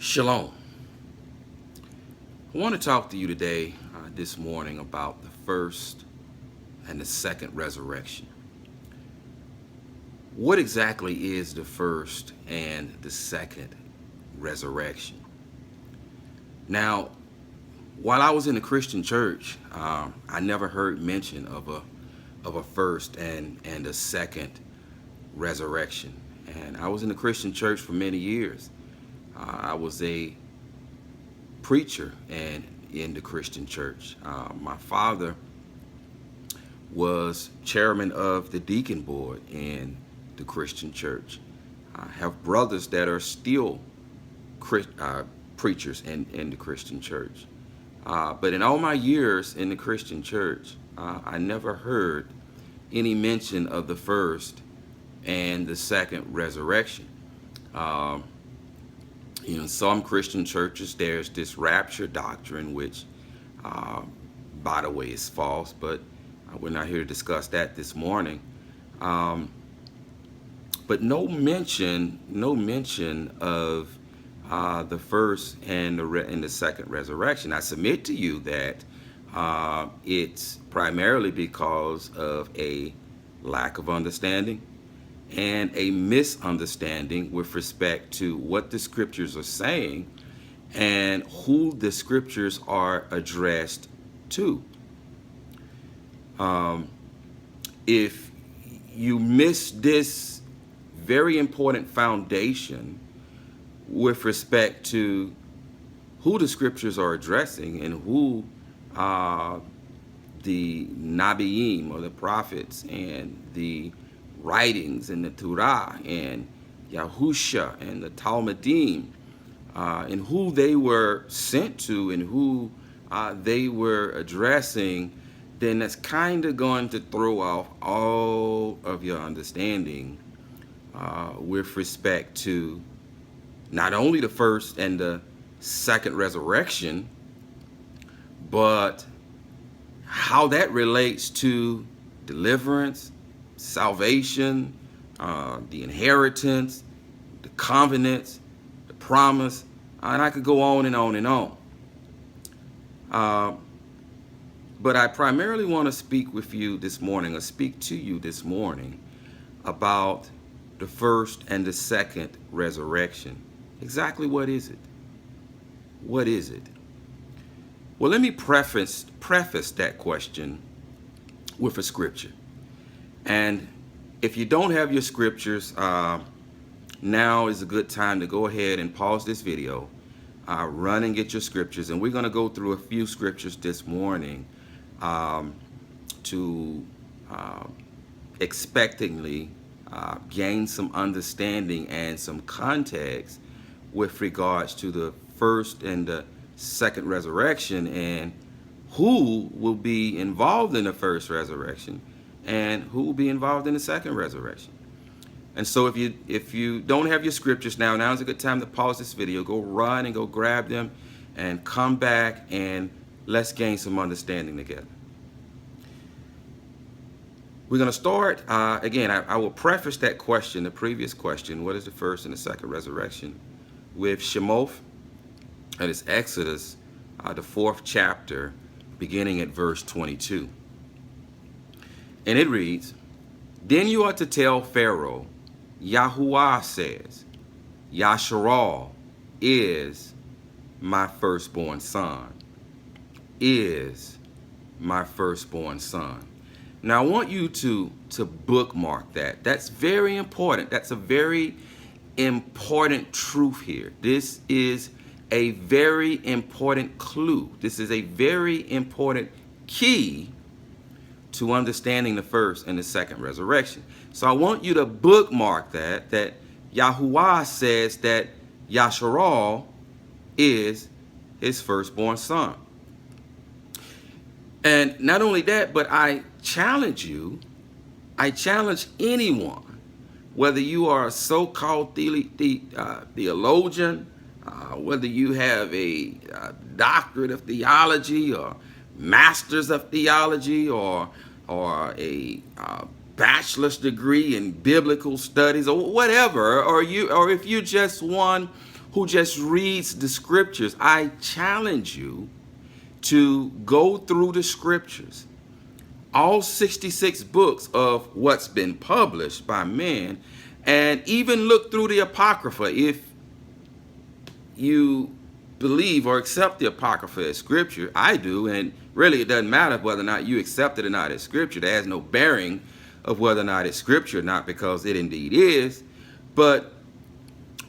Shalom. I want to talk to you today, this morning, about the first and the second resurrection. What exactly is the first and the second resurrection? Now, while I was in the Christian church, I never heard mention of a first and a second resurrection. And I was in the Christian church for many years. I was a preacher and in the Christian church. My father was chairman of the deacon board in the Christian church. I have brothers that are still preachers in the Christian church. But in all my years in the Christian church, I never heard any mention of the first and the second resurrection. In some Christian churches, there's this rapture doctrine, which, by the way, is false, but we're not here to discuss that this morning. But no mention of the first and the second resurrection. I submit to you that it's primarily because of a lack of understanding and a misunderstanding with respect to what the scriptures are saying and who the scriptures are addressed to. If you miss this very important foundation with respect to who the scriptures are addressing and who the Nabiim, or the prophets, and the writings and the Torah and Yahusha and the Talmudim, and who they were sent to and who they were addressing, then that's kind of going to throw off all of your understanding with respect to not only the first and the second resurrection, but how that relates to deliverance, salvation, the inheritance, the covenants, the promise, and I could go on and on and on. But I primarily want to speak with you this morning, or speak to you this morning, about the first and the second resurrection. Exactly what is it? What is it? Well, let me preface that question with a scripture. And if you don't have your scriptures, now is a good time to go ahead and pause this video, run and get your scriptures. And we're going to go through a few scriptures this morning to expectantly gain some understanding and some context with regards to the first and the second resurrection, and who will be involved in the first resurrection and who will be involved in the second resurrection. And so if you don't have your scriptures, now's a good time to pause this video, go run and go grab them, and come back and let's gain some understanding together. We're going to start, again, I will preface that question, the previous question, what is the first and the second resurrection, with Shemoth, that is Exodus, the 4th chapter, beginning at verse 22. And it reads, "Then you are to tell Pharaoh, Yahuwah says, Yasharal is my firstborn son, is my firstborn son." Now I want you to bookmark that. That's very important. That's a very important truth here. This is a very important clue. This is a very important key to understanding the first and the second resurrection. So I want you to bookmark that Yahuwah says that Yasharal is his firstborn son. And not only that, but I challenge anyone, whether you are a so-called theologian, whether you have a doctorate of theology or masters of theology, or a bachelor's degree in biblical studies, or whatever, or if you're just one who just reads the scriptures. I challenge you to go through the scriptures, all 66 books of what's been published by men, and even look through the Apocrypha if you believe or accept the Apocrypha as scripture. I do, and really it doesn't matter whether or not you accept it or not as scripture. That has no bearing of whether or not it's scripture or not, because it indeed is. But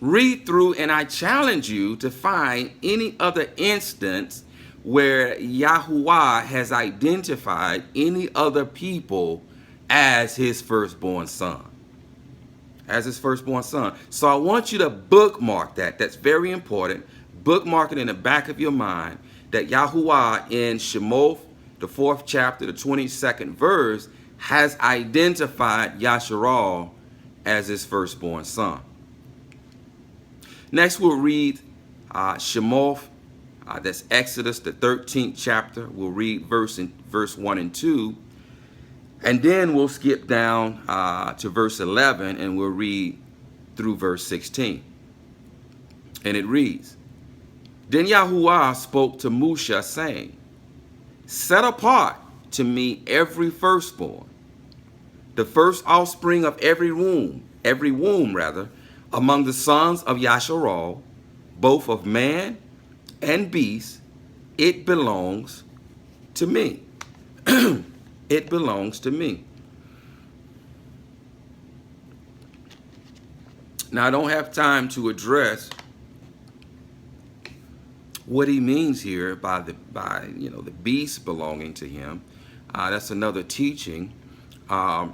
read through, and I challenge you to find any other instance where Yahuwah has identified any other people as his firstborn son. As his firstborn son. So I want you to bookmark that. That's very important. Bookmark it in the back of your mind that Yahuwah in Shemoth, the 4th chapter, the 22nd verse, has identified Yasharal as his firstborn son. Next, we'll read Shemoth. That's Exodus, the 13th chapter. We'll read verse 1 and 2. And then we'll skip down to verse 11, and we'll read through verse 16. And it reads, Then Yahuwah spoke to Musha, saying, Set apart to me every firstborn, the first offspring of every womb, among the sons of Yasharal, both of man and beast. It belongs to me. It belongs to me. Now, I don't have time to address what he means here by the beast belonging to him. That's another teaching. But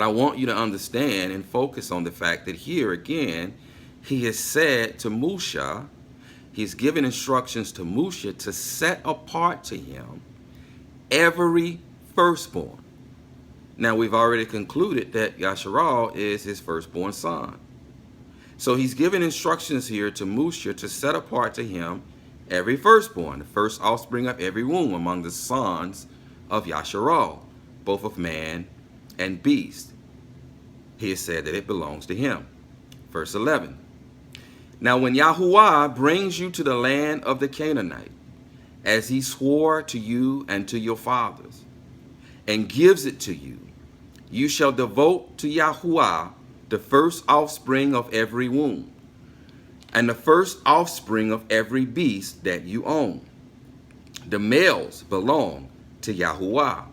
I want you to understand and focus on the fact that here again, he has said to Musha, he's given instructions to Musha to set apart to him every firstborn. Now, we've already concluded that Yasharal is his firstborn son. So he's given instructions here to Musha to set apart to him every firstborn, the first offspring of every womb among the sons of Yasharal, both of man and beast. He has said that it belongs to him. Verse 11. Now when Yahuwah brings you to the land of the Canaanite, as he swore to you and to your fathers, and gives it to you, you shall devote to Yahuwah the first offspring of every womb, and the first offspring of every beast that you own. The males belong to Yahuwah.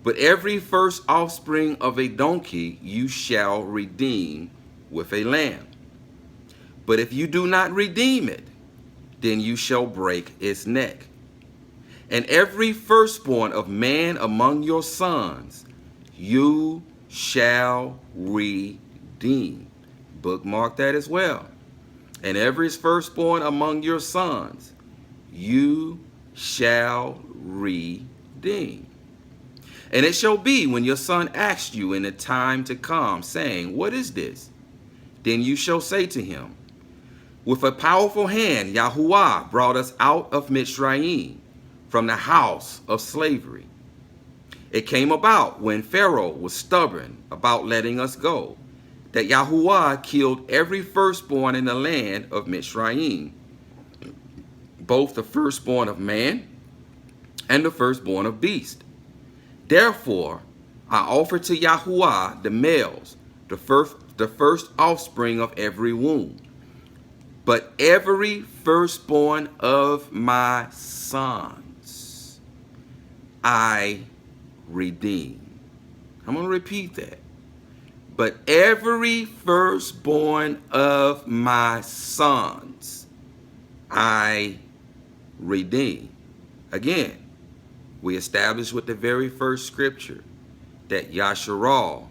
But every first offspring of a donkey you shall redeem with a lamb. But if you do not redeem it, then you shall break its neck. And every firstborn of man among your sons you shall redeem. Bookmark that as well. And every firstborn among your sons you shall redeem. And it shall be when your son asks you in the time to come, saying, What is this? Then you shall say to him, With a powerful hand Yahuwah brought us out of Mitzrayim, from the house of slavery. It came about when Pharaoh was stubborn about letting us go, that Yahuwah killed every firstborn in the land of Mitzrayim, both the firstborn of man and the firstborn of beast. Therefore, I offer to Yahuwah the males, the first offspring of every womb. But every firstborn of my sons I redeem. I'm going to repeat that. But every firstborn of my sons I redeem. Again, we established with the very first scripture that Yasharal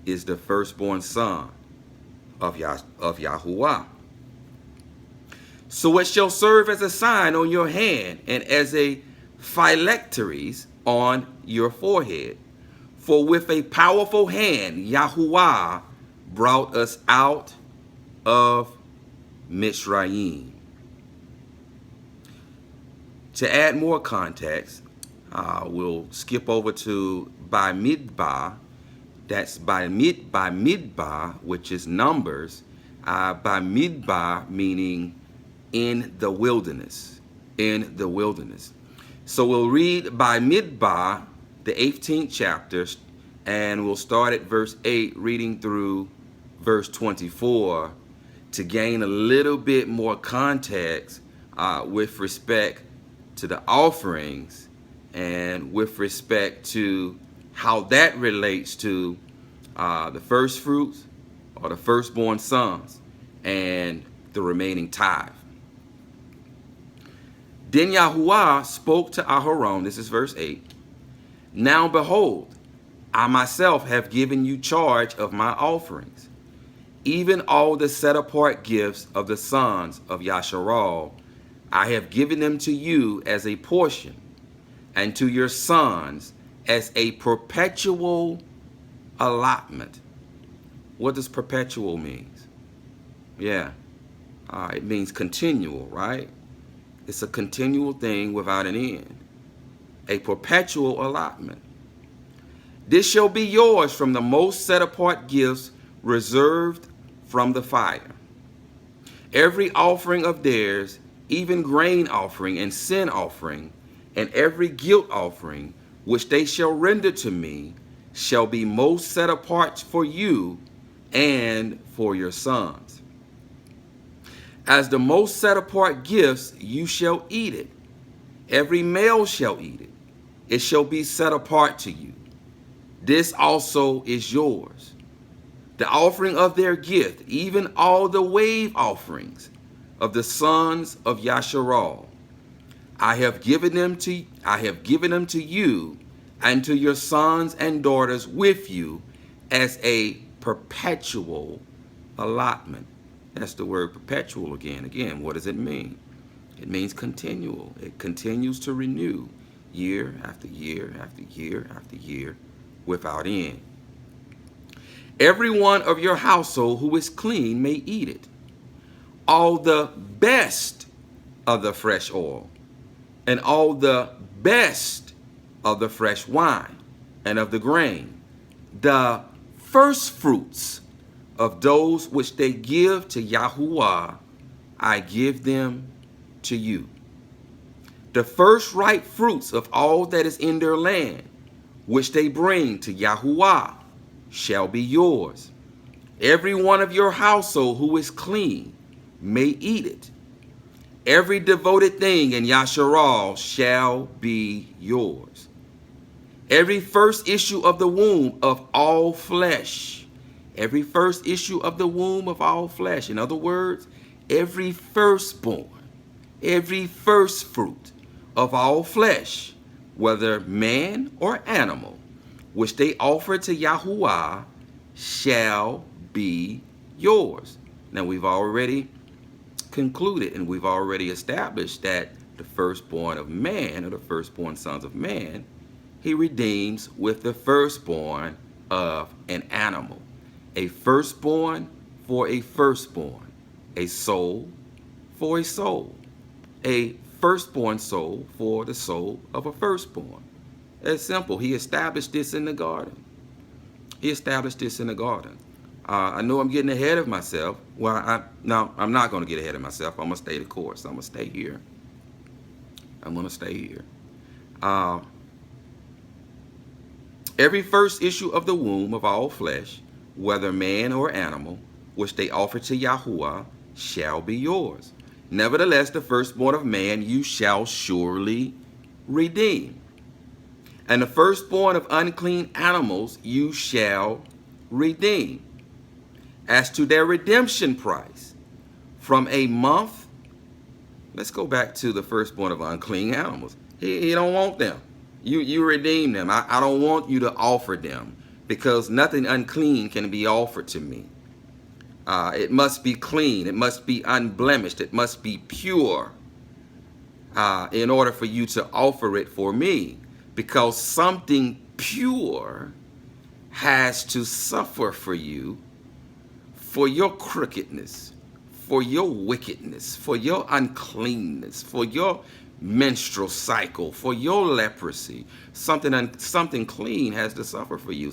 is the firstborn son of Yahuwah. So it shall serve as a sign on your hand and as a phylacteries on your forehead. For with a powerful hand Yahuwah brought us out of Mitzrayim. To add more context, we'll skip over to Bamidbar. That's Bamidbar, which is Numbers, By midbar, meaning in the wilderness. In the wilderness. So we'll read by midbar, the 18th chapter, and we'll start at verse 8, reading through verse 24 to gain a little bit more context with respect to the offerings and with respect to how that relates to the first fruits or the firstborn sons and the remaining tithe. Then Yahuwah spoke to Aharon, this is verse 8, "Now behold, I myself have given you charge of my offerings, even all the set-apart gifts of the sons of Yasharal. I have given them to you as a portion, and to your sons as a perpetual allotment." What does perpetual mean? Yeah, it means continual, right? It's a continual thing without an end. A perpetual allotment. "This shall be yours from the most set-apart gifts reserved from the fire. Every offering of theirs, even grain offering and sin offering, and every guilt offering, which they shall render to me, shall be most set apart for you and for your sons. As the most set apart gifts, you shall eat it. Every male shall eat it. It shall be set apart to you. This also is yours. The offering of their gift, even all the wave offerings of the sons of Yasharal, I have given them to you and to your sons and daughters with you as a perpetual allotment." That's the word perpetual again. Again, what does it mean? It means continual. It continues to renew year after year after year after year without end. "Every one of your household who is clean may eat it. All the best of the fresh oil, and all the best of the fresh wine and of the grain, the first fruits of those which they give to Yahuwah, I give them to you. The first ripe fruits of all that is in their land, which they bring to Yahuwah, shall be yours. Every one of your household who is clean may eat it. Every devoted thing in Yasharal shall be yours. Every first issue of the womb of all flesh." Every first issue of the womb of all flesh. In other words, every firstborn, every first fruit of all flesh, whether man or animal, which they offer to Yahuwah, shall be yours. Now, we've already concluded and we've already established that the firstborn of man, or the firstborn sons of man, he redeems with the firstborn of an animal. A firstborn for a firstborn, a soul for a soul, a firstborn soul for the soul of a firstborn. It's simple. He established this in the garden. He established this in the garden. I know I'm getting ahead of myself. Well, I'm not going to get ahead of myself. I'm going to stay the course. I'm going to stay here. I'm going to stay here. Every first issue of the womb of all flesh, whether man or animal, which they offer to Yahuwah, shall be yours. Nevertheless, the firstborn of man you shall surely redeem. And the firstborn of unclean animals you shall redeem. As to their redemption price, from a month, let's go back to the firstborn of unclean animals. He don't want them. You redeem them. I don't want you to offer them, because nothing unclean can be offered to me. It must be clean. It must be unblemished. It must be pure in order for you to offer it for me, because something pure has to suffer for you, for your crookedness, for your wickedness, for your uncleanness, for your menstrual cycle, for your leprosy. Something clean has to suffer for you.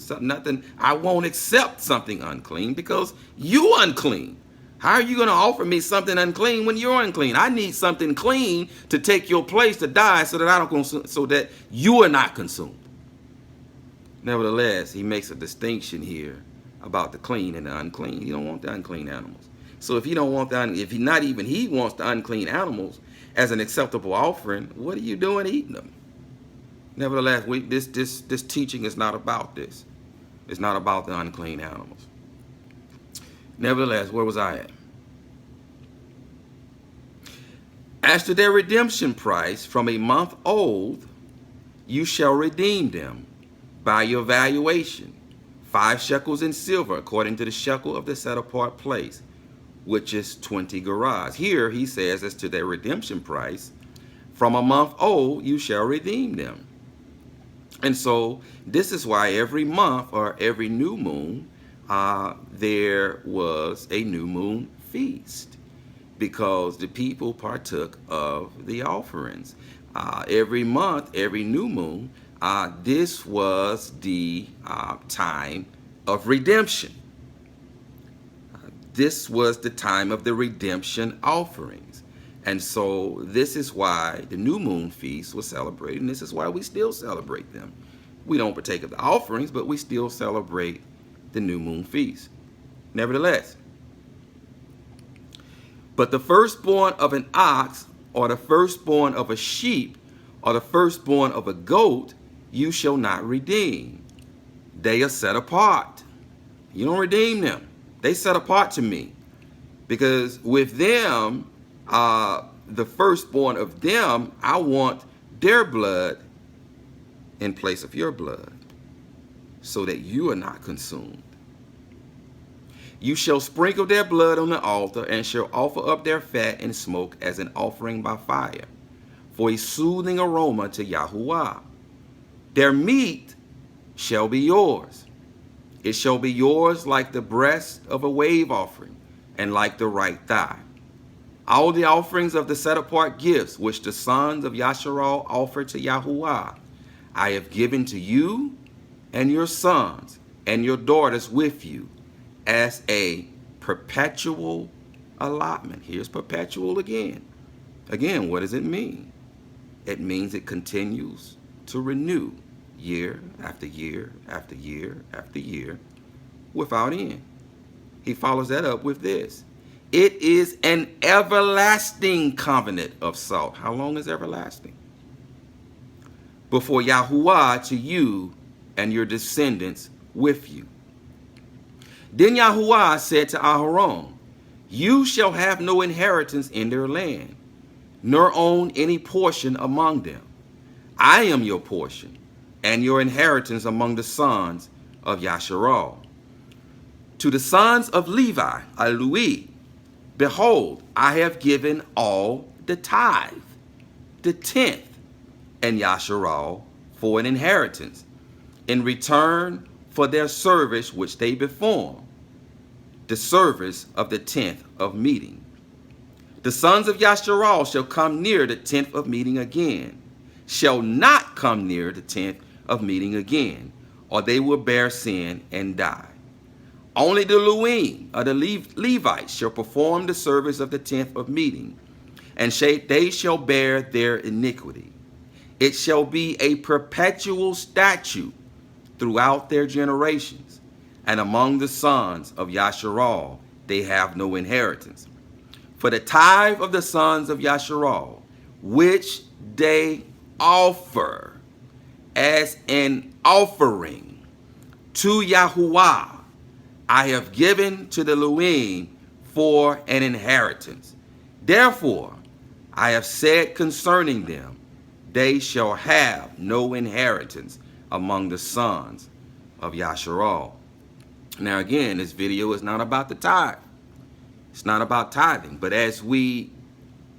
I won't accept something unclean because you unclean. How are you going to offer me something unclean when you're unclean? I need something clean to take your place to die so that I don't consume, so that you are not consumed. Nevertheless, he makes a distinction here about the clean and the unclean. He don't want the unclean animals. So if he don't want if he not even he wants the unclean animals as an acceptable offering, what are you doing eating them? Nevertheless, this teaching is not about this. It's not about the unclean animals. Nevertheless, where was I at? As to their redemption price from a month old, you shall redeem them by your valuation, 5 shekels in silver, according to the shekel of the set apart place, which is 20 gerahs. Here he says, as to their redemption price, from a month old, you shall redeem them. And so this is why every month or every new moon, there was a new moon feast, because the people partook of the offerings. Every month, every new moon, this was the time of redemption. This was the time of the redemption offerings. And so this is why the new moon feast was celebrated, and this is why we still celebrate them. We don't partake of the offerings, but we still celebrate the new moon feast. Nevertheless, but the firstborn of an ox, or the firstborn of a sheep, or the firstborn of a goat, you shall not redeem. They are set apart. You don't redeem them. They set apart to me. Because with them, the firstborn of them, I want their blood in place of your blood, so that you are not consumed. You shall sprinkle their blood on the altar, and shall offer up their fat and smoke as an offering by fire, for a soothing aroma to Yahuwah. Their meat shall be yours. It shall be yours like the breast of a wave offering, and like the right thigh. All the offerings of the set-apart gifts which the sons of Yasharal offer to Yahuwah, I have given to you and your sons and your daughters with you as a perpetual allotment. Here's perpetual again. Again, what does it mean? It means it continues to renew year after year after year after year without end. He follows that up with this. It is an everlasting covenant of salt. How long is everlasting? Before Yahuwah to you and your descendants with you. Then Yahuwah said to Aharon, you shall have no inheritance in their land, nor own any portion among them. I am your portion, and your inheritance among the sons of Yasharal. To the sons of Levi, Alui, behold, I have given all the tithe, the 10th, and Yasharal for an inheritance, in return for their service which they perform, the service of the 10th of meeting. The sons of Yasharal shall come near the 10th of meeting again, shall not come near the 10th of meeting again, or they will bear sin and die. Only the Luim, or the Levites, shall perform the service of the 10th of meeting, and they shall bear their iniquity. It shall be a perpetual statute throughout their generations, and among the sons of Yasharal they have no inheritance. For the tithe of the sons of Yasharal, which they offer as an offering to Yahuwah, I have given to the Luim for an inheritance. Therefore, I have said concerning them, they shall have no inheritance among the sons of Yasharal. Now again, this video is not about the tithe. It's not about tithing. But as we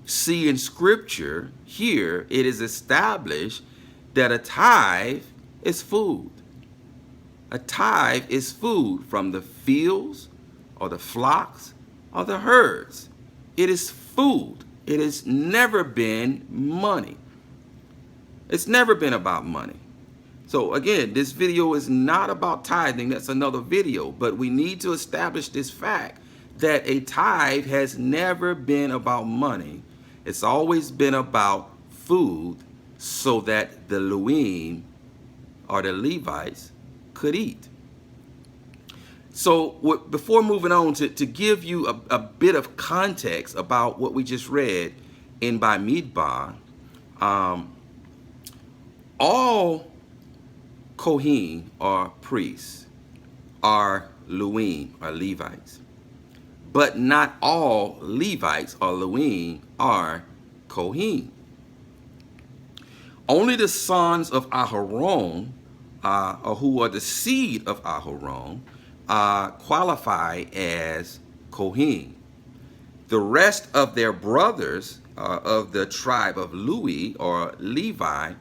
see in scripture here, it is established that a tithe is food. A tithe is food from the fields or the flocks or the herds. It is food. It has never been money. It's never been about money. So again, this video is not about tithing. That's another video. But we need to establish this fact that a tithe has never been about money. It's always been about food so that the Levim or the Levites could eat. So before moving on, to give you a bit of context about what we just read in Bamidbar, all Kohen or priests are Levim or Levites, but not all Levites or Levim are Kohen. Only the sons of Aharon, or who are the seed of Aharon, qualify as Kohen. The rest of their brothers of the tribe of Lewi or Levi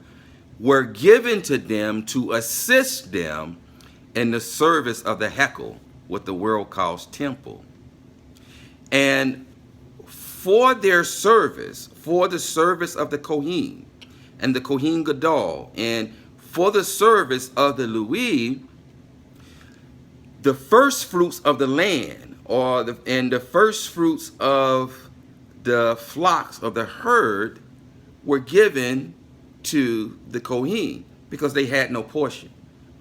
were given to them to assist them in the service of the Hekel, what the world calls temple. And for their service, for the service of the Kohen and the Kohen Gadol, and for the service of the Lewi, the first fruits of the land, and the first fruits of the flocks of the herd were given to the Kohen because they had no portion,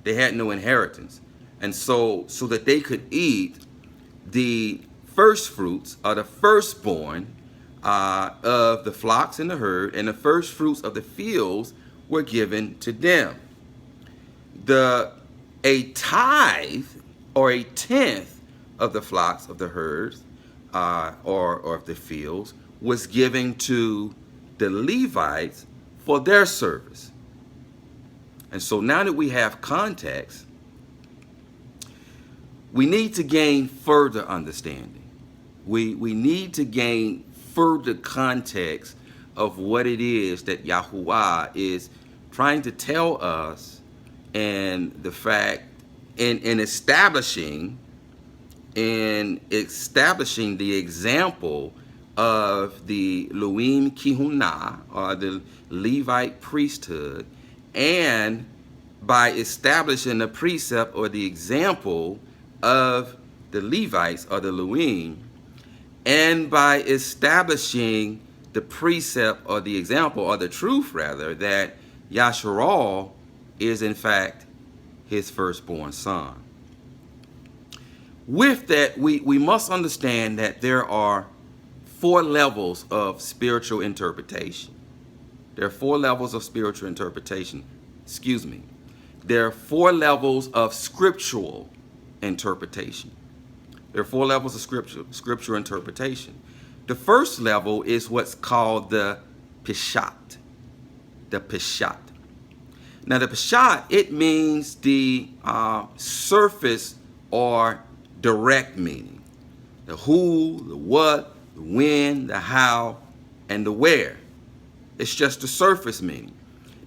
they had no inheritance, and so that they could eat the first fruits or the firstborn of the flocks and the herd, and the first fruits of the fields were given to them. A tithe or a tenth of the flocks of the herds or of the fields was given to the Levites for their service. And so now that we have context, we need to gain further understanding. We need to gain further context of what it is that Yahuwah is trying to tell us, and the fact in establishing the example of the Levim Kihunah, or the Levite priesthood, and by establishing the precept or the example of the Levites or the Levim, and by establishing the precept or the example, or the truth rather, that Yasharal is in fact his firstborn son. With that, we must understand that there are 4 levels of spiritual interpretation. There are 4 levels of spiritual interpretation. Excuse me. There are 4 levels of scriptural interpretation. There are 4 levels of scriptural interpretation. The first level is what's called the Peshat. The Peshat. Now, the Peshat, it means the surface or direct meaning. The who, the what, the when, the how, and the where. It's just the surface meaning.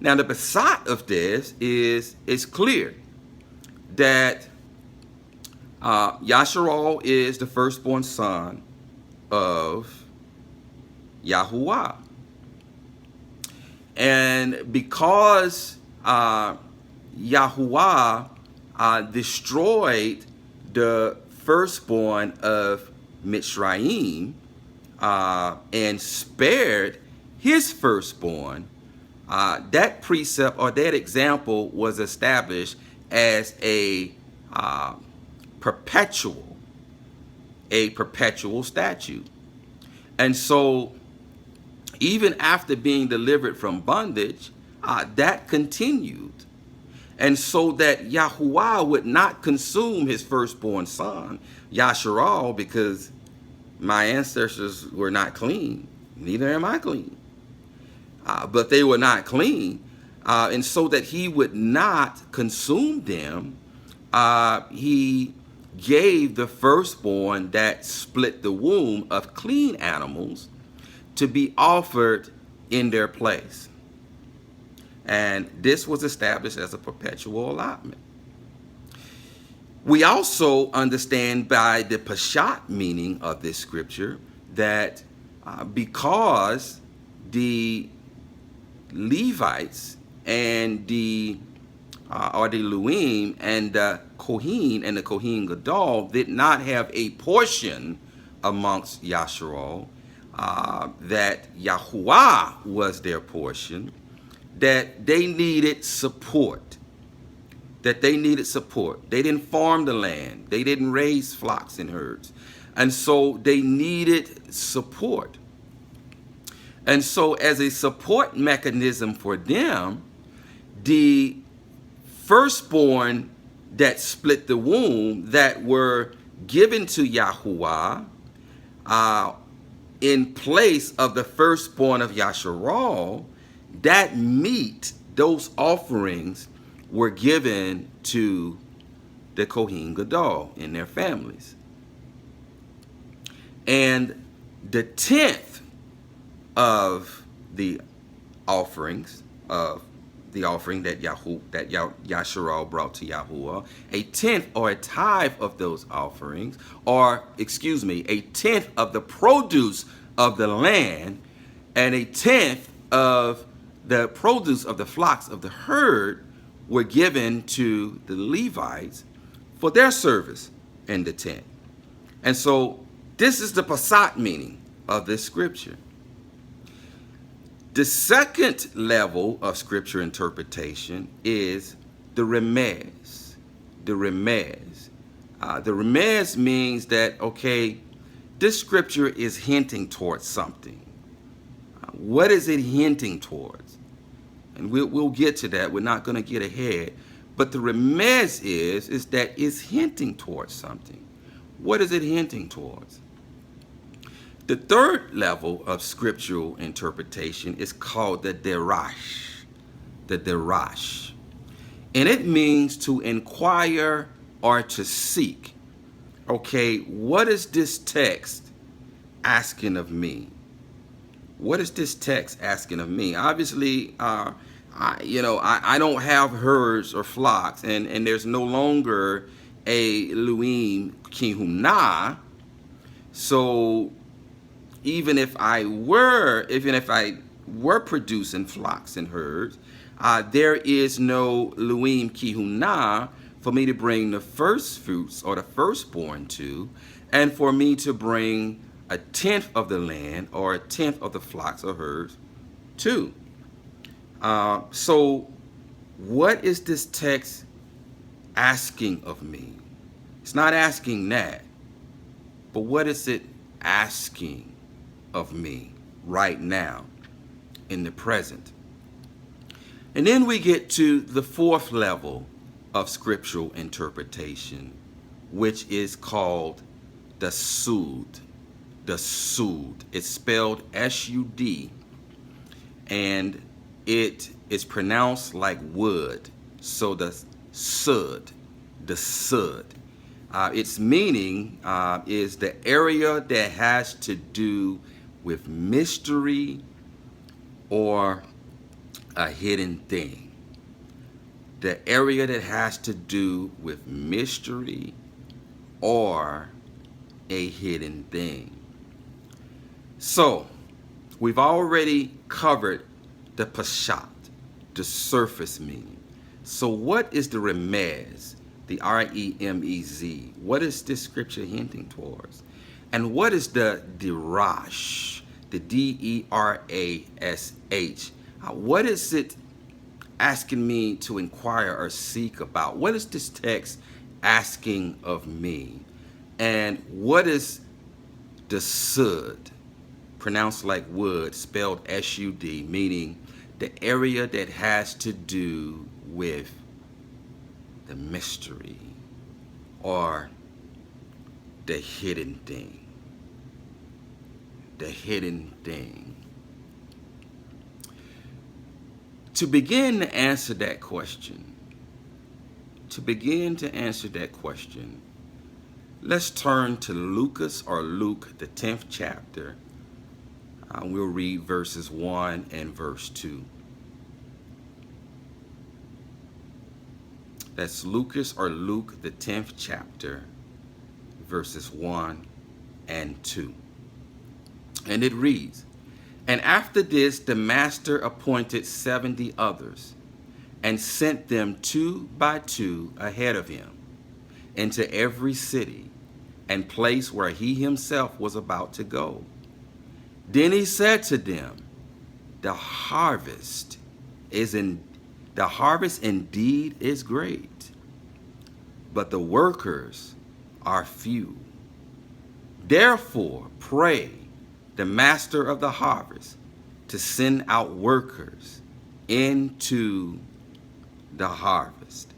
Now, the Peshat of this is clear that Yasharal is the firstborn son of Yahuwah. And because Yahuwah destroyed the firstborn of Mitzrayim and spared his firstborn, that precept or that example was established as a perpetual statute. And so even after being delivered from bondage, that continued. And so that Yahuwah would not consume his firstborn son, Yasharal, because my ancestors were not clean, neither am I clean. But they were not clean. And so that he would not consume them, he gave the firstborn that split the womb of clean animals to be offered in their place. And this was established as a perpetual allotment. We also understand by the Peshat meaning of this scripture that because the Levites and the Levim and the Kohen and the Kohen Gadol did not have a portion amongst Yasharal, that Yahuwah was their portion, that they needed support. That they needed support. They didn't farm the land. They didn't raise flocks and herds. And so they needed support. And so as a support mechanism for them, the firstborn that split the womb that were given to Yahuwah in place of the firstborn of Yasharal, that meat, those offerings, were given to the Kohen Gadol in their families. And the 10th of the offerings of the offering that Yasharal brought to Yahuwah, a 10th or a tithe of those offerings, or excuse me, a 10th of the produce of the land, and a 10th of the produce of the flocks of the herd were given to the Levites for their service in the tent. And so this is the Passat meaning of this scripture. The second level of scripture interpretation is the remez. The remez. The remez means that, okay, this scripture is hinting towards something. What is it hinting towards? And we'll get to that. We're not going to get ahead. But the remez is that it's hinting towards something. What is it hinting towards? The third level of scriptural interpretation is called the derash. The derash. And it means to inquire or to seek. Okay, what is this text asking of me? What is this text asking of me? Obviously, I don't have herds or flocks, and there's no longer a Luim Kihuna. So even if I were producing flocks and herds, there is no Luim Kihuna for me to bring the first fruits or the firstborn to, and for me to bring a 10th of the land or a 10th of the flocks or herds too. So what is this text asking of me? It's not asking that, but what is it asking of me right now in the present? And then we get to the fourth level of scriptural interpretation, which is called the Sud. The Sud. It's spelled S-U-D, and it is pronounced like wood. So the Sud, the Sud. Its meaning is the area that has to do with mystery or a hidden thing. The area that has to do with mystery or a hidden thing. So, we've already covered the Pashat, the surface meaning. So what is the remez, the R-E-M-E-Z? What is this scripture hinting towards? And what is the derash, the D-E-R-A-S-H? What is it asking me to inquire or seek about? What is this text asking of me? And what is the Sud, pronounced like wood, spelled S-U-D, meaning the area that has to do with the mystery or the hidden thing. The hidden thing. To begin to answer that question, let's turn to Luke, the 10th chapter. We'll read verses 1 and verse 2. That's Luke, the 10th chapter, verses 1 and 2. And it reads, "And after this, the master appointed 70 others, and sent them 2 by 2 ahead of him into every city, and place where he himself was about to go. Then he said to them, the harvest indeed is great, but the workers are few. Therefore pray the master of the harvest to send out workers into the harvest.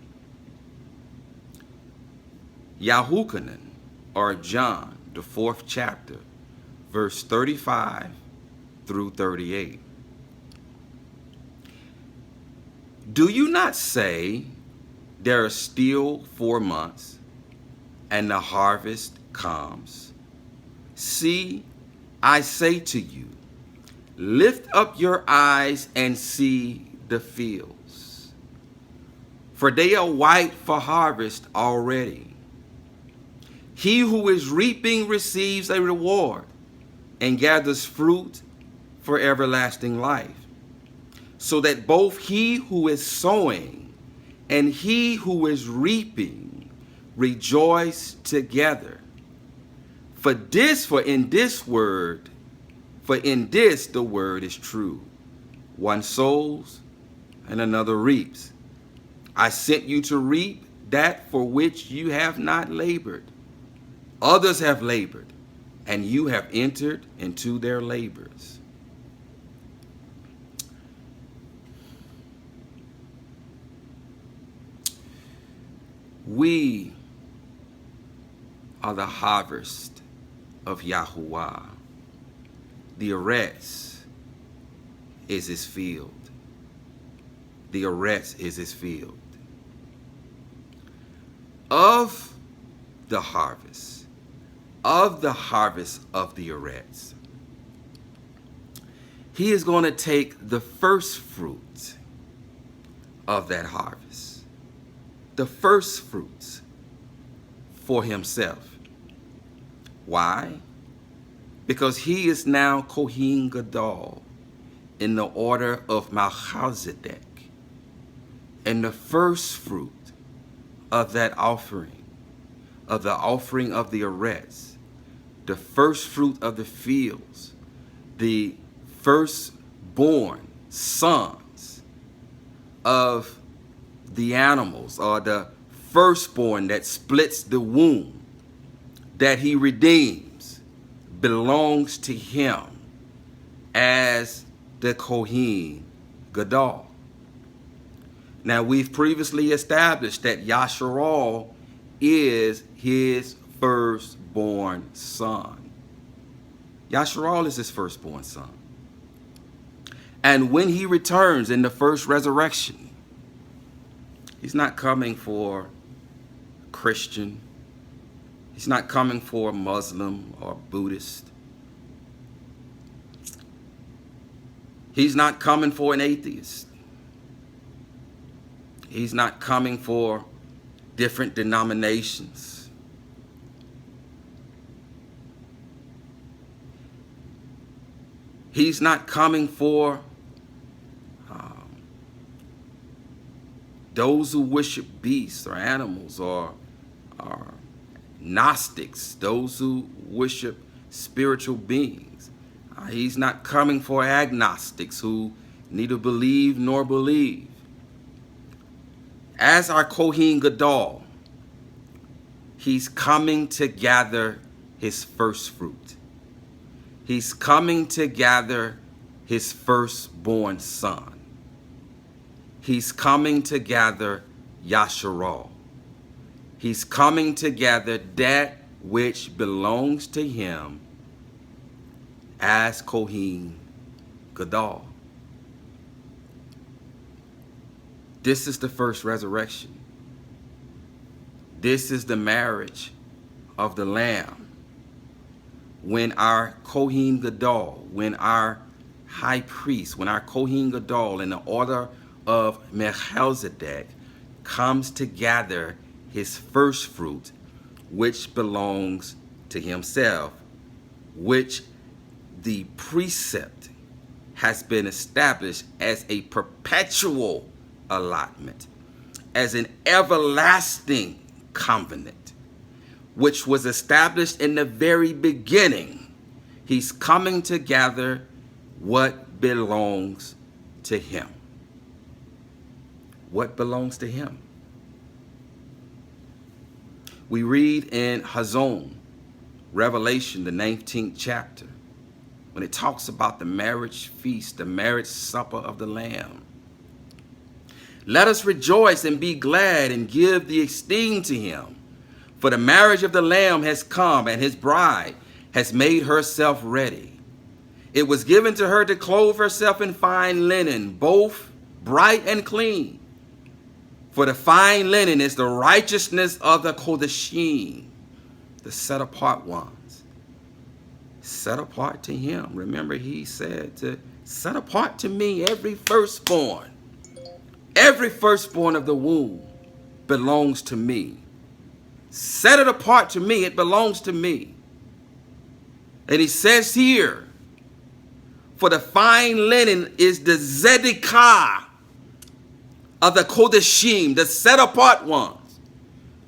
YAHUAH'S, or John, the 4th chapter, verse 35 through 38. Do you not say there are still 4 months and the harvest comes? See, I say to you, lift up your eyes and see the fields, for they are white for harvest already. He who is reaping receives a reward and gathers fruit for everlasting life, so that both he who is sowing and he who is reaping rejoice together. For in this the word is true. One sows and another reaps. I sent you to reap that for which you have not labored. Others have labored, and you have entered into their labors. We are the harvest of Yahuwah. The eretz is his field. The eretz is his field. Of the harvest of the eretz, he is going to take the first fruit of that harvest, the first fruits, for himself. Why? Because he is now Kohen Gadol in the order of Melchizedek, and the first fruit of that offering, of the offering of the eretz, the first fruit of the fields, the firstborn sons of the animals, or the firstborn that splits the womb, that he redeems, belongs to him as the Kohen Gadol. Now, we've previously established that Yasharal is his firstborn son. Yasharal is his firstborn son. And when he returns in the first resurrection, he's not coming for Christian. He's not coming for Muslim or Buddhist. He's not coming for an atheist. He's not coming for different denominations. He's not coming for those who worship beasts or animals, or Gnostics, those who worship spiritual beings. He's not coming for agnostics who neither believe nor believe. As our Kohen Gadol, he's coming to gather his first fruit. He's coming to gather his firstborn son. He's coming to gather Yasharal. He's coming to gather that which belongs to him as Kohen Gadol. This is the first resurrection. This is the marriage of the Lamb. When our Kohen Gadol, when our high priest, when our Kohen Gadol in the order of Melchizedek comes to gather his first fruit, which belongs to himself, which the precept has been established as a perpetual allotment, as an everlasting covenant, which was established in the very beginning. He's coming to gather what belongs to him. What belongs to him? We read in Hazon, Revelation, the 19th chapter, when it talks about the marriage feast, the marriage supper of the Lamb. Let us rejoice and be glad and give the esteem to him. For the marriage of the Lamb has come, and his bride has made herself ready. It was given to her to clothe herself in fine linen, both bright and clean. For the fine linen is the righteousness of the Kodashim, the set apart ones. Set apart to him. Remember, he said to set apart to me every firstborn. Every firstborn of the womb belongs to me. Set it apart to me. It belongs to me. And he says here, for the fine linen is the Zedekah of the Kodashim, the set apart ones,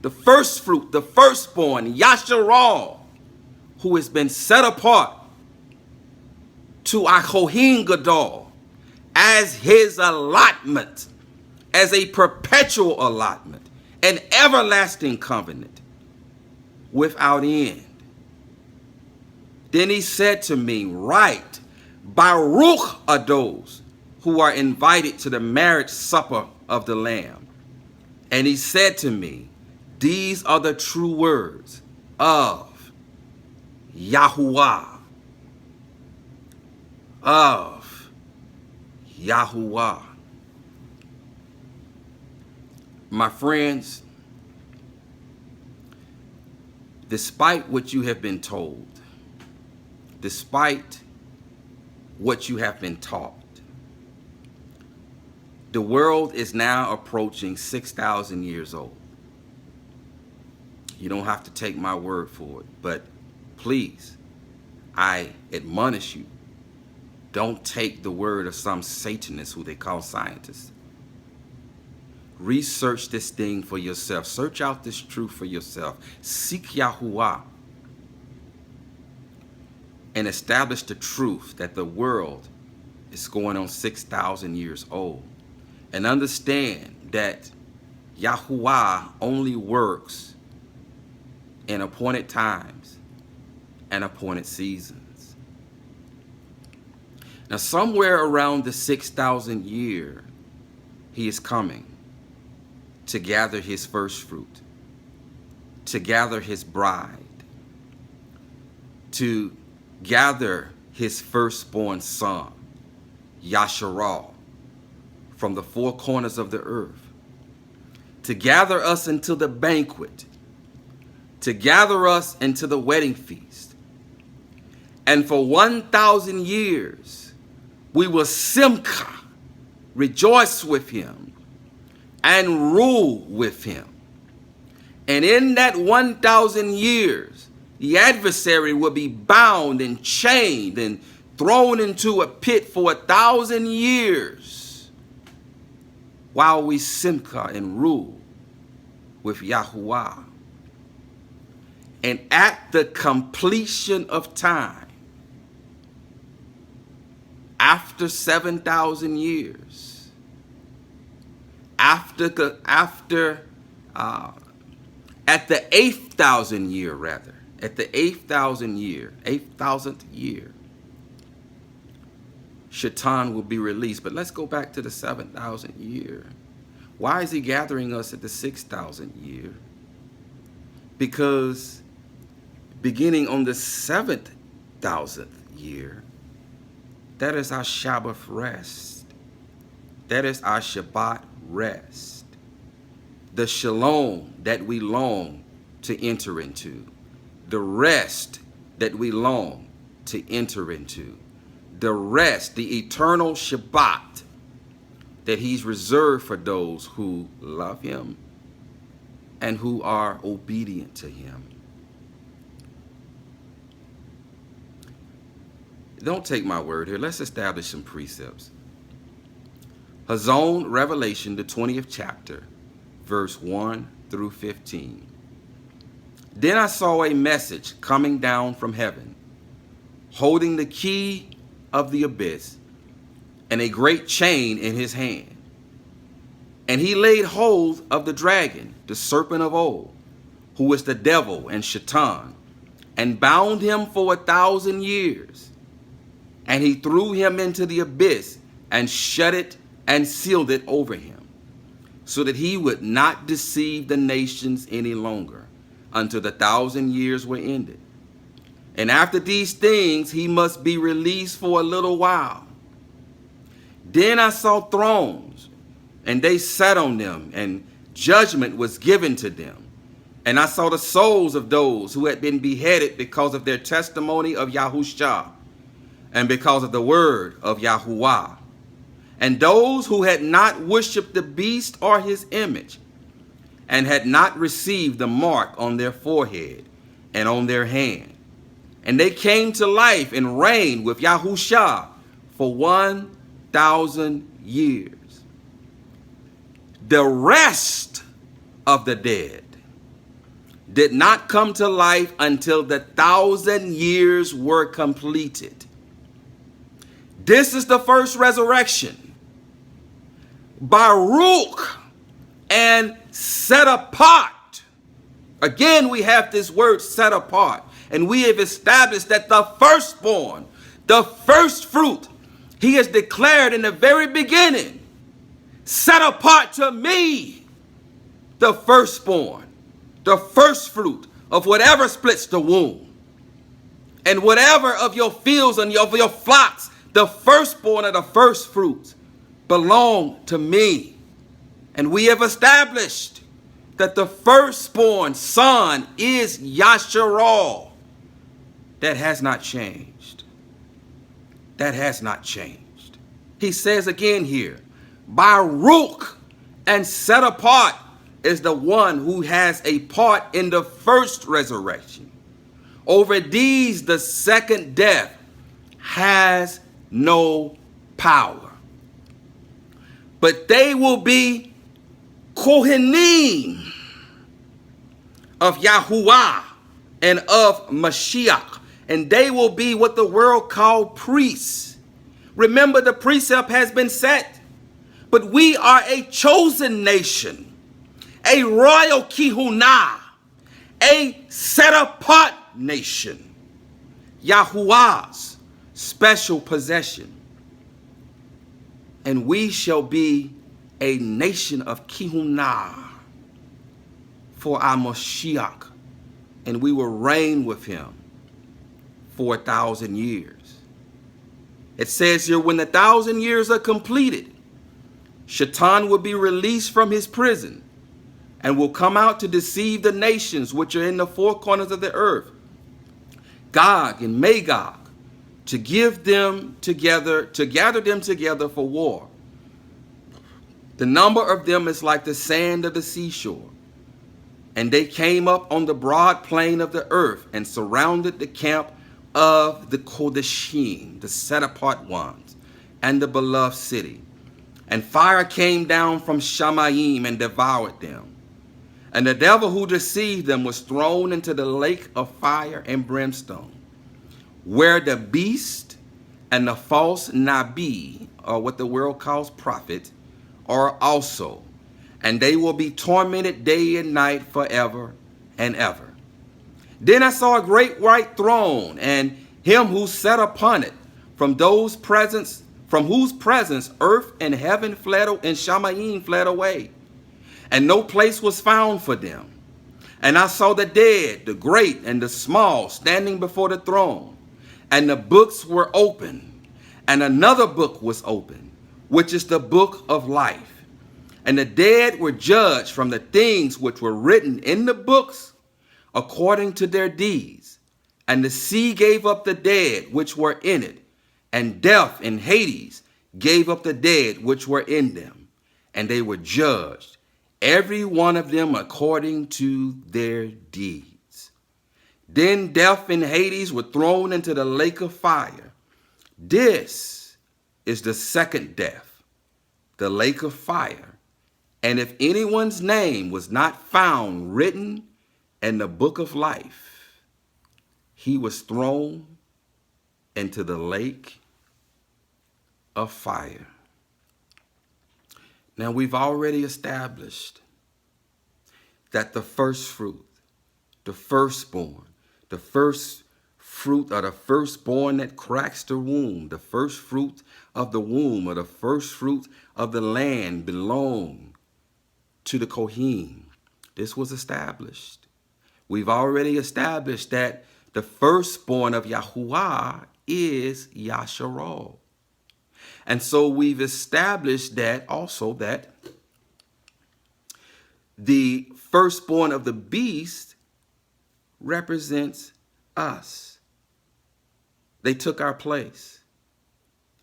the first fruit, the firstborn, Yasharal, who has been set apart to Akohin Gadol as his allotment, as a perpetual allotment, an everlasting covenant without end. Then he said to me, write, Baruch are those who are invited to the marriage supper of the Lamb. And he said to me, these are the true words of Yahuwah. Of Yahuwah. My friends, despite what you have been told, despite what you have been taught, the world is now approaching 6,000 years old. You don't have to take my word for it, but please, I admonish you, don't take the word of some Satanists who they call scientists. Research this thing for yourself. Search out this truth for yourself. Seek Yahuwah and establish the truth that the world is going on 6,000 years old. And understand that Yahuwah only works in appointed times and appointed seasons. Now, somewhere around the 6,000 year, he is coming to gather his first fruit, to gather his bride, to gather his firstborn son, Yasharal, from the four corners of the earth, to gather us into the banquet, to gather us into the wedding feast. And for 1,000 years, we will simcha, rejoice with him, and rule with him. And in that 1,000 years, the adversary will be bound and chained and thrown into a pit for 1,000 years while we simcha and rule with Yahuwah. And at the completion of time, after 7,000 years, at the 8,000th year, rather, at the 8,000th year, Shaitan will be released. But let's go back to the 7,000th year. Why is he gathering us at the 6,000th year? Because beginning on the 7,000th year, that is our Shabbat rest. That is our Shabbat rest. The shalom that we long to enter into. The rest that we long to enter into. The rest, the eternal Shabbat that he's reserved for those who love him and who are obedient to him. Don't take my word here. Let's establish some precepts. Hazon, Revelation, the 20th chapter, verse 1 through 15. Then I saw a message coming down from heaven, holding the key of the abyss and a great chain in his hand. And he laid hold of the dragon, the serpent of old, who is the devil and Shaitan, and bound him for 1,000 years. And he threw him into the abyss and shut it and sealed it over him, so that he would not deceive the nations any longer until the 1,000 years were ended. And after these things he must be released for a little while. Then I saw thrones, and they sat on them, and judgment was given to them. And I saw the souls of those who had been beheaded because of their testimony of Yahushua, and because of the word of Yahuwah. And those who had not worshipped the beast or his image, and had not received the mark on their forehead and on their hand. And they came to life and reigned with Yahushua for 1,000 years. The rest of the dead did not come to life until the 1,000 years were completed. This is the first resurrection. Baruch and set apart. Again, we have this word set apart. And we have established that the firstborn, the first fruit, he is declared in the very beginning, set apart to me, the firstborn, the first fruit of whatever splits the womb. And whatever of your fields and of your flocks, the firstborn of the first fruits belong to me. And we have established that the firstborn son is Yasharal. That has not changed. That has not changed. He says again here, Baruch and set apart is the one who has a part in the first resurrection. Over these, the second death has no power. But they will be Kohanim of Yahuwah and of Mashiach. And they will be what the world called priests. Remember, the precept has been set. But we are a chosen nation, a royal kihunah, a set-apart nation, Yahuah's special possession. And we shall be a nation of kihunah for our Mashiach, and we will reign with him for 1,000 years. It says here, when the 1,000 years are completed, Shaitan will be released from his prison and will come out to deceive the nations which are in the four corners of the earth, Gog and Magog, to give them together, to gather them together for war. The number of them is like the sand of the seashore. And they came up on the broad plain of the earth and surrounded the camp of the Kodeshim, the set-apart ones, and the beloved city. And fire came down from Shamayim and devoured them. And the devil who deceived them was thrown into the lake of fire and brimstone, where the beast and the false Nabi, or what the world calls prophet, are also. And they will be tormented day and night forever and ever. Then I saw a great white throne, and him who sat upon it, from whose presence earth and heaven fled, and Shamayim fled away, and no place was found for them. And I saw the dead, the great and the small, standing before the throne, and the books were open, and another book was open, which is the book of life. And the dead were judged from the things which were written in the books according to their deeds. And the sea gave up the dead which were in it, and death and Hades gave up the dead which were in them. And they were judged, every one of them according to their deeds. Then death and Hades were thrown into the lake of fire. This is the second death, the lake of fire. And if anyone's name was not found written and the book of life, he was thrown into the lake of fire. Now, we've already established that the first fruit, the firstborn, the first fruit or the firstborn that cracks the womb, the first fruit of the womb or the first fruit of the land belong to the Kohen. This was established. We've already established that the firstborn of Yahuwah is Yasharal. And so we've established that also that the firstborn of the beast represents us. They took our place.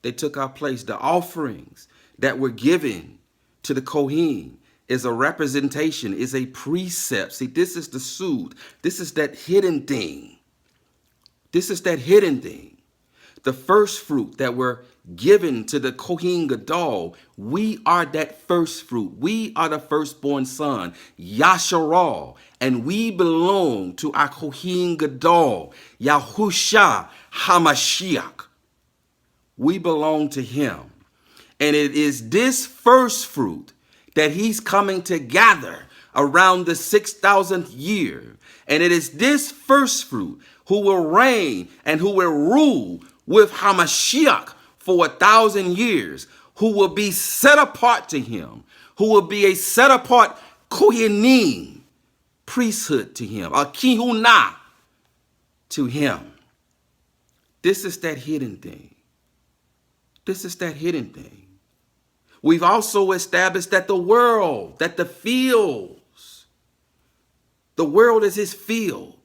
They took our place. The offerings that were given to the Kohen is a representation, is a precept. See, this is the sud. This is that hidden thing. This is that hidden thing. The first fruit that were given to the Kohen Gadol, we are that first fruit. We are the firstborn son, Yasharal, and we belong to our Kohen Gadol, Yahusha HaMashiach. We belong to him. And it is this first fruit that he's coming to gather around the 6,000th year. And it is this first fruit who will reign and who will rule with Hamashiach for 1,000 years, who will be set apart to him, who will be a set apart Kohanim, priesthood to him, a kihuna to him. This is that hidden thing. This is that hidden thing. We've also established that the world, that the fields, the world is his field.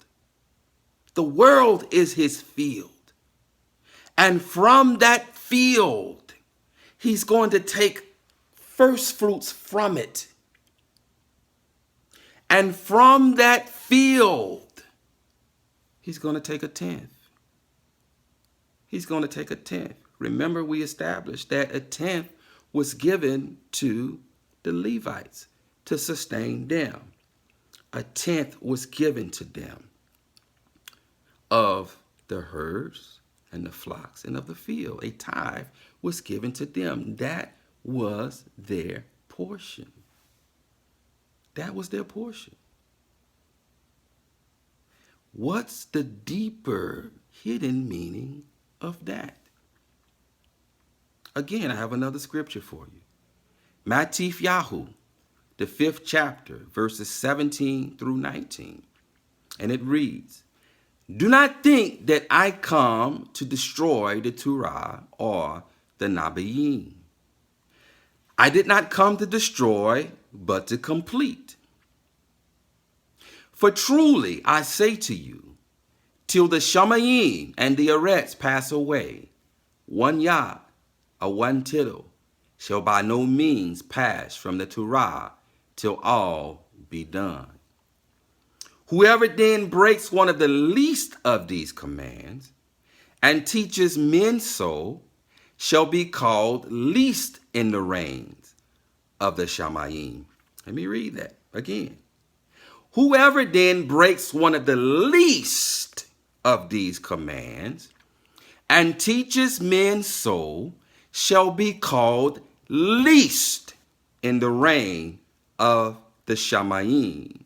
The world is his field. And from that field, he's going to take first fruits from it. And from that field, he's going to take a tenth. He's going to take a tenth. Remember, we established that a tenth was given to the Levites to sustain them. A tenth was given to them of the herds and the flocks and of the field. A tithe was given to them. That was their portion. That was their portion. What's the deeper hidden meaning of that? Again, I have another scripture for you. Matif Yahu, the 5th chapter, verses 17 through 19. And it reads, "Do not think that I come to destroy the Torah or the Nabiim. I did not come to destroy, but to complete. For truly I say to you, till the Shamayim and the Arets pass away, one yod, or one tittle, shall by no means pass from the Torah till all be done. Whoever then breaks one of the least of these commands and teaches men so shall be called least in the reigns of the Shamayim." Let me read that again. Whoever then breaks one of the least of these commands and teaches men so shall be called least in the reign of the Shamayim.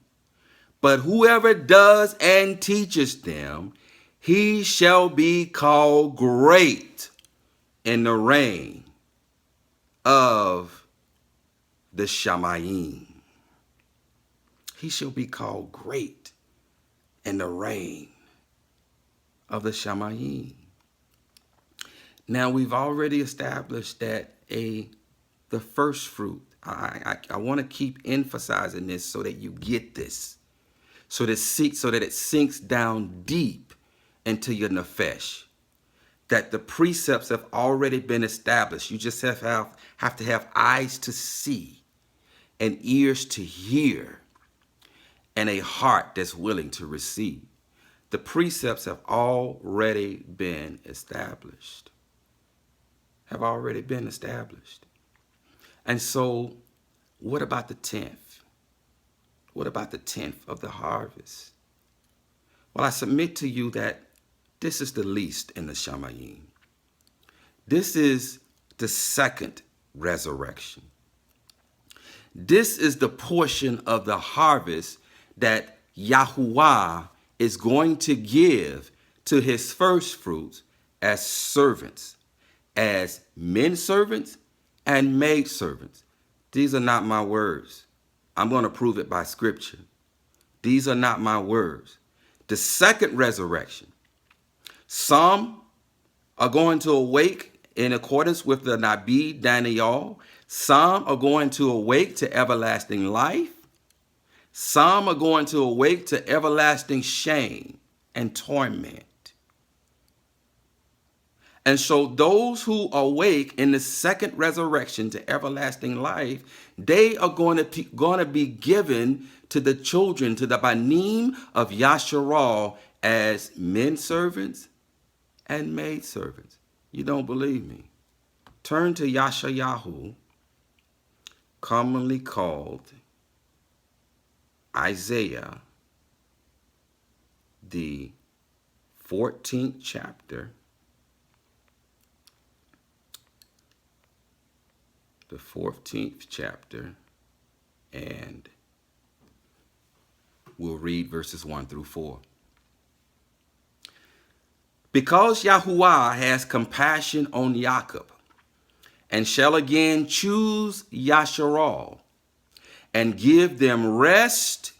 But whoever does and teaches them, he shall be called great in the reign of the Shamayim. He shall be called great in the reign of the Shamayim. Now, we've already established that the first fruit, I want to keep emphasizing this so that you get this, so that it sinks down deep into your nefesh, that the precepts have already been established. You just have to have eyes to see and ears to hear and a heart that's willing to receive. The precepts have already been established. Have already been established. And so, what about the 10th? What about the 10th of the harvest? Well, I submit to you that this is the least in the Shamayim. This is the second resurrection. This is the portion of the harvest that Yahuwah is going to give to his first fruits as servants, as men servants and maid servants. These are not my words. I'm going to prove it by scripture. These are not my words. The second resurrection, some are going to awake in accordance with the Nabi Daniel. Some are going to awake to everlasting life. Some are going to awake to everlasting shame and torment. And so those who awake in the second resurrection to everlasting life, they are going to be given to the children, to the Banim of Yasharal as men servants and maid servants. You don't believe me? Turn to Yashayahu, commonly called Isaiah, the 14th chapter, the 14th chapter, and we'll read verses 1 through 4. Because Yahuwah has compassion on Jacob, and shall again choose Yasharal, and give them rest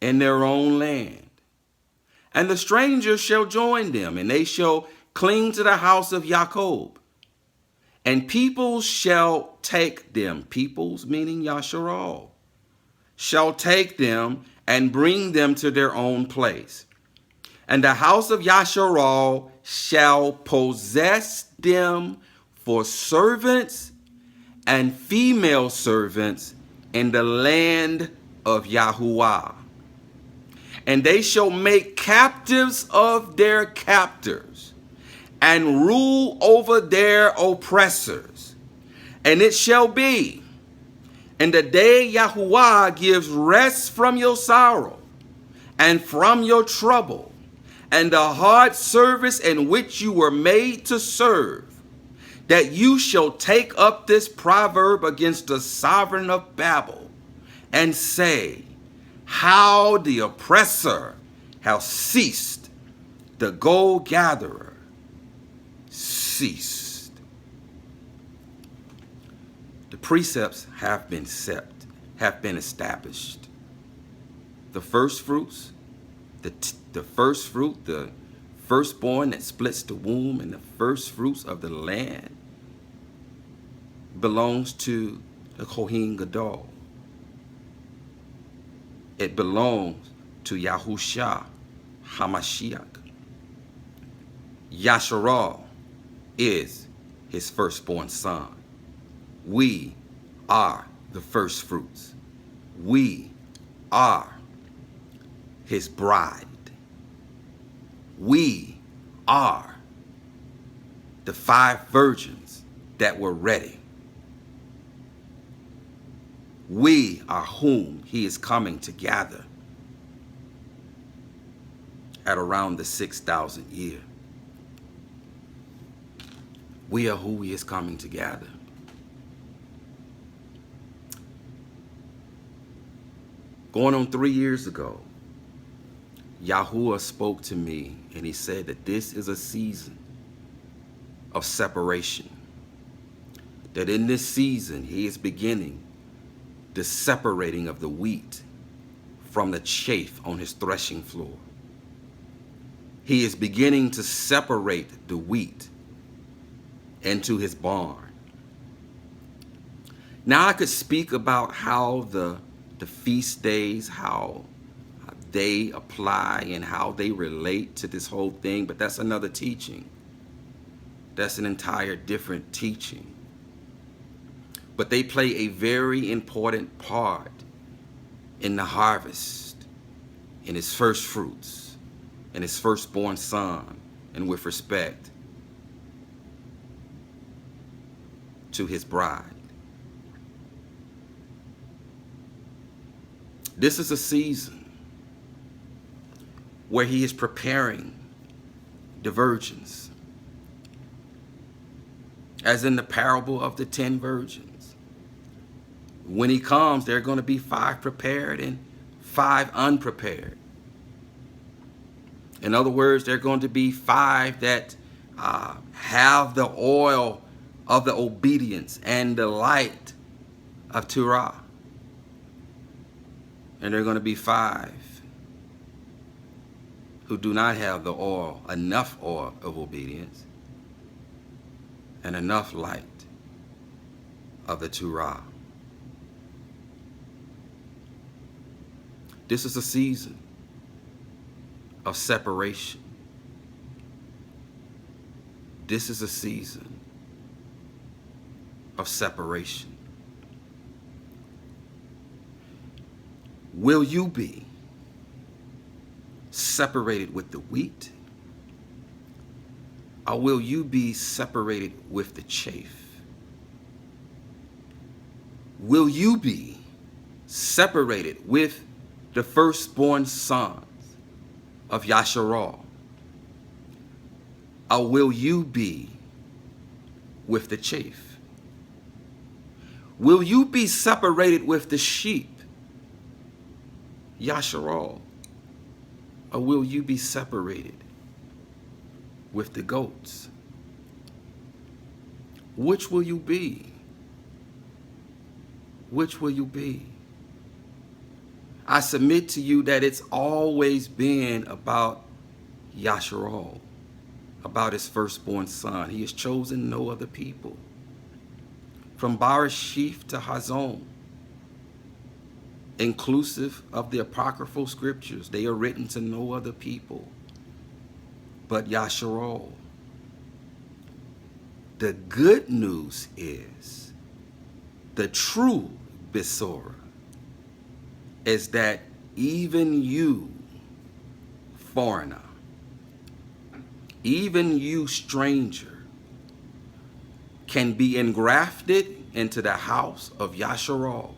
in their own land. And the strangers shall join them, and they shall cling to the house of Jacob. And peoples shall take them, peoples meaning Yasharal, shall take them and bring them to their own place. And the house of Yasharal shall possess them for servants and female servants in the land of Yahuwah. And they shall make captives of their captors and rule over their oppressors. And it shall be in the day Yahuwah gives rest from your sorrow and from your trouble and the hard service in which you were made to serve, that you shall take up this proverb against the sovereign of Babel and say, how the oppressor has ceased, the gold gatherer ceased. The precepts have been established. The first fruits, the first fruit, the firstborn that splits the womb, and the first fruits of the land belongs to the Kohen Gadol. It belongs to Yahusha HaMashiach. Yasharal is his firstborn son. We are the first fruits. We are his bride. We are the 5 virgins that were ready. We are whom he is coming to gather at around the 6,000th year. We are who he is coming to gather. Going on 3 years ago, Yahuwah spoke to me and he said that this is a season of separation. That in this season, he is beginning the separating of the wheat from the chaff on his threshing floor. He is beginning to separate the wheat into his barn. Now I could speak about how the feast days, how they apply and how they relate to this whole thing, but that's another teaching. That's an entire different teaching. But they play a very important part in the harvest, in his first fruits, in his firstborn son, and with respect to his bride. This is a season where he is preparing the virgins. As in the parable of the 10 virgins. When he comes, there are going to be 5 prepared and 5 unprepared. In other words, there are going to be 5 that have the oil of the obedience and the light of Torah. And there are going to be 5 who do not have the oil, enough oil of obedience and enough light of the Torah. This is a season of separation. This is a season of separation. Will you be separated with the wheat, or will you be separated with the chaff? Will you be separated with the firstborn sons of Yasharal, or will you be with the chaff? Will you be separated with the sheep, Yasharal, or will you be separated with the goats? Which will you be? Which will you be? I submit to you that it's always been about Yasharal, about his firstborn son. He has chosen no other people. From Barashif to Hazon, inclusive of the apocryphal scriptures, they are written to no other people but Yasharal. The good news is, the true Besorah, is that even you, foreigner, even you, stranger, can be engrafted into the house of Yasharal,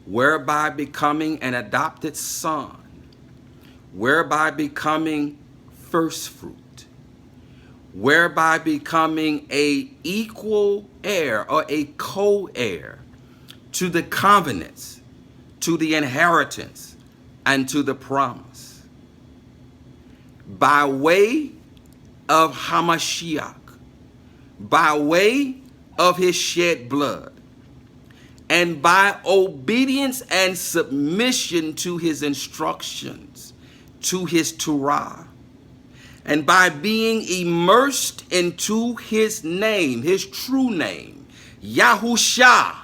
whereby becoming an adopted son, whereby becoming first fruit, whereby becoming a equal heir or a co-heir to the covenants, to the inheritance, and to the promise. By way of Hamashiach, by way of his shed blood, and by obedience and submission to his instructions, to his Torah, and by being immersed into his name, his true name, Yahushua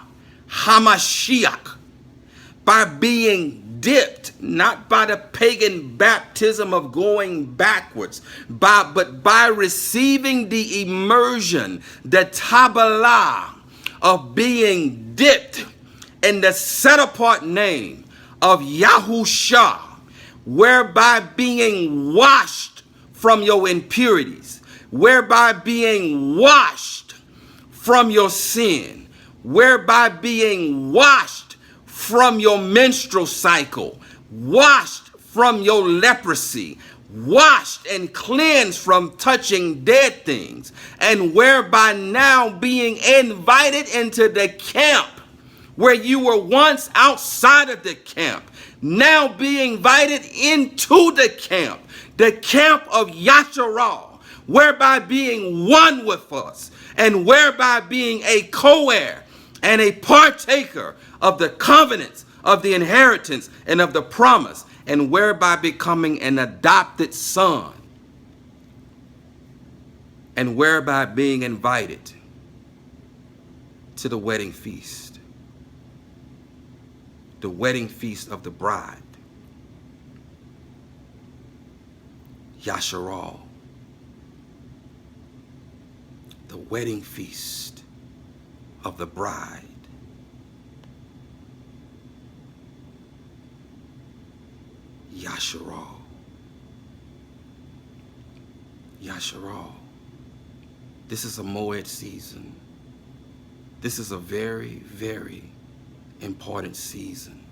Hamashiach, by being dipped, not by the pagan baptism of going backwards, but by receiving the immersion, the Tabbalah of being dipped in the set apart name of Yahusha, whereby being washed from your impurities, whereby being washed from your sin, whereby being washed from your menstrual cycle, washed from your leprosy, washed and cleansed from touching dead things, and whereby now being invited into the camp where you were once outside of the camp, now being invited into the camp of Yasharal, whereby being one with us, and whereby being a co-heir and a partaker of the covenants, of the inheritance, and of the promise, and whereby becoming an adopted son, and whereby being invited to the wedding feast of the bride, Yasharal, the wedding feast of the bride. Yasharal. Yasharal. This is a Moed season. This is a very, very important season.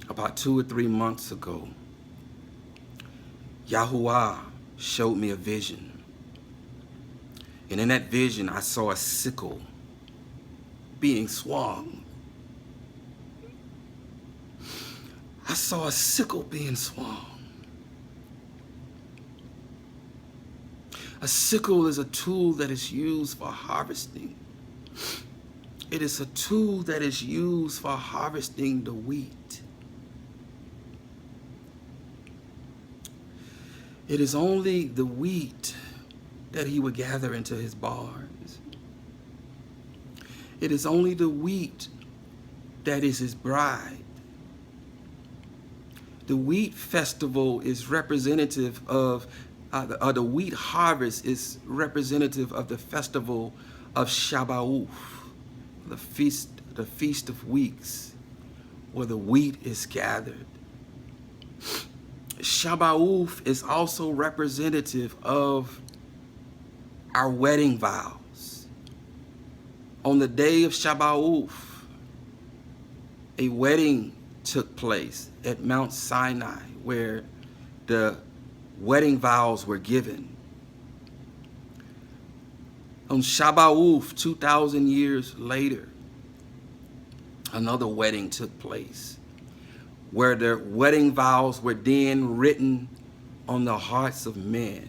About 2 or 3 months ago, Yahuwah showed me a vision. And in that vision, I saw a sickle being swung. I saw a sickle being swung. A sickle is a tool that is used for harvesting. It is a tool that is used for harvesting the wheat. It is only the wheat that he would gather into his barns. It is only the wheat that is his bride. The wheat festival is representative of, the wheat harvest is representative of the festival of Shabbat, the feast of weeks, where the wheat is gathered. Shabbat is also representative of our wedding vows. On the day of Shabbat, a wedding took place at Mount Sinai, where the wedding vows were given. On Shabbat, 2,000 years later, another wedding took place, where the wedding vows were then written on the hearts of men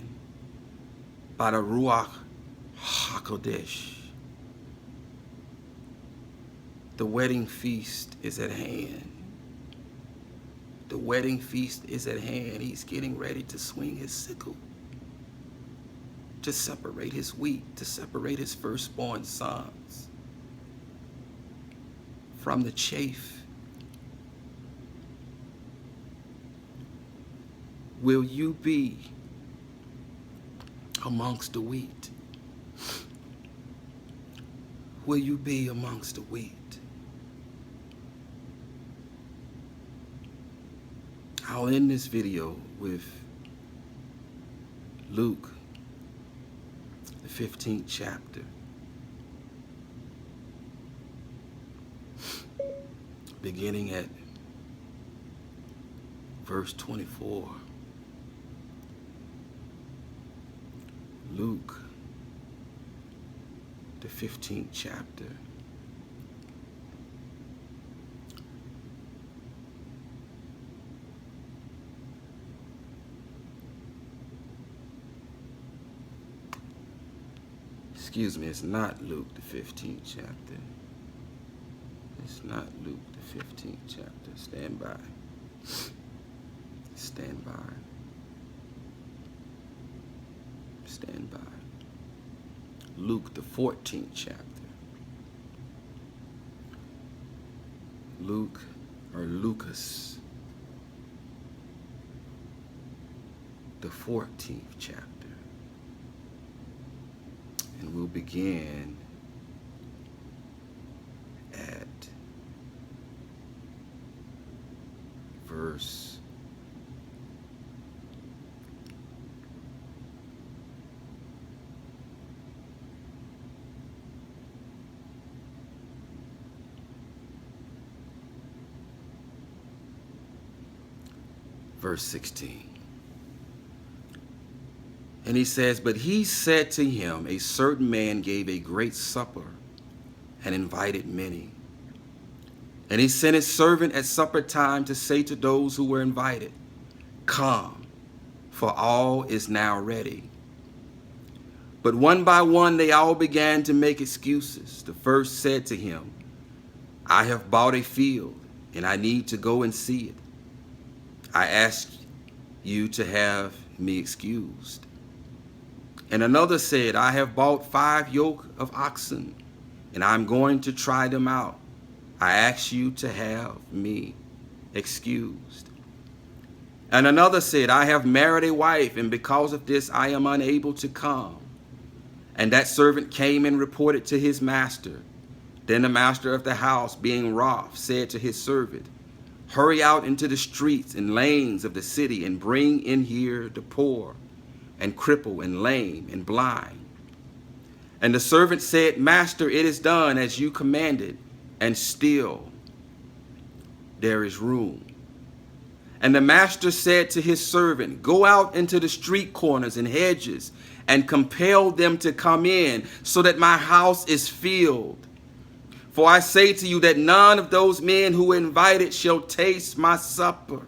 by the Ruach HaKodesh. The wedding feast is at hand. The wedding feast is at hand. He's getting ready to swing his sickle, to separate his wheat, to separate his firstborn sons from the chaff. Will you be amongst the wheat? Will you be amongst the wheat? I'll end this video with Luke, the 15th chapter, beginning at verse 24. Luke, the 15th chapter, excuse me, it's not Luke, the 15th chapter. It's not Luke, the 15th chapter. Stand by. Stand by. Stand by. Luke, the 14th chapter. Luke, or Lucas, the 14th chapter. And we'll begin at verse 16. And he says, but he said to him, a certain man gave a great supper and invited many. And he sent his servant at supper time to say to those who were invited, come, for all is now ready. But one by one they all began to make excuses. The first said to him, I have bought a field, and I need to go and see it. I ask you to have me excused. And another said, I have bought 5 yoke of oxen, and I'm going to try them out. I ask you to have me excused. And another said, I have married a wife, and because of this I am unable to come. And that servant came and reported to his master. Then the master of the house, being wroth, said to his servant, hurry out into the streets and lanes of the city and bring in here the poor and crippled and lame and blind. And the servant said, Master, it is done as you commanded, and still there is room. And the master said to his servant, go out into the street corners and hedges and compel them to come in, so that my house is filled. For I say to you that none of those men who were invited shall taste my supper.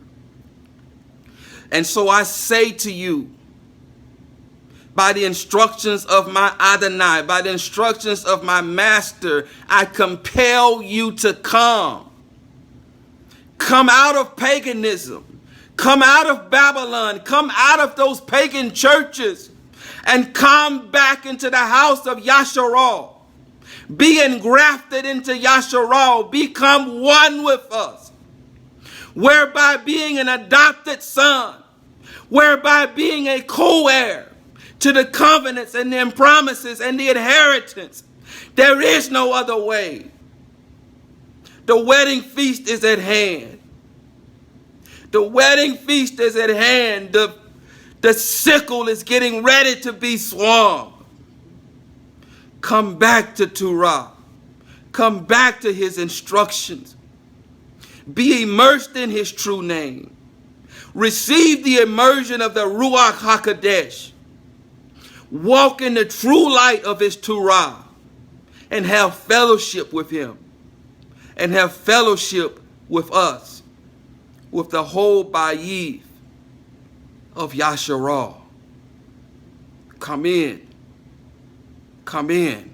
And so I say to you, by the instructions of my Adonai, by the instructions of my master, I compel you to come. Come out of paganism. Come out of Babylon. Come out of those pagan churches and come back into the house of Yasharal. Be engrafted into Yasharal. Become one with us. Whereby being an adopted son, whereby being a co-heir to the covenants and the promises and the inheritance. There is no other way. The wedding feast is at hand. The wedding feast is at hand. The sickle is getting ready to be swung. Come back to Torah. Come back to his instructions. Be immersed in his true name. Receive the immersion of the Ruach HaKodesh. Walk in the true light of his Torah and have fellowship with him and have fellowship with us, with the whole Bayith of Yasharal. Come in. Come in.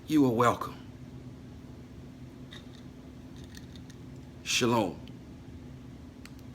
You are welcome. Shalom.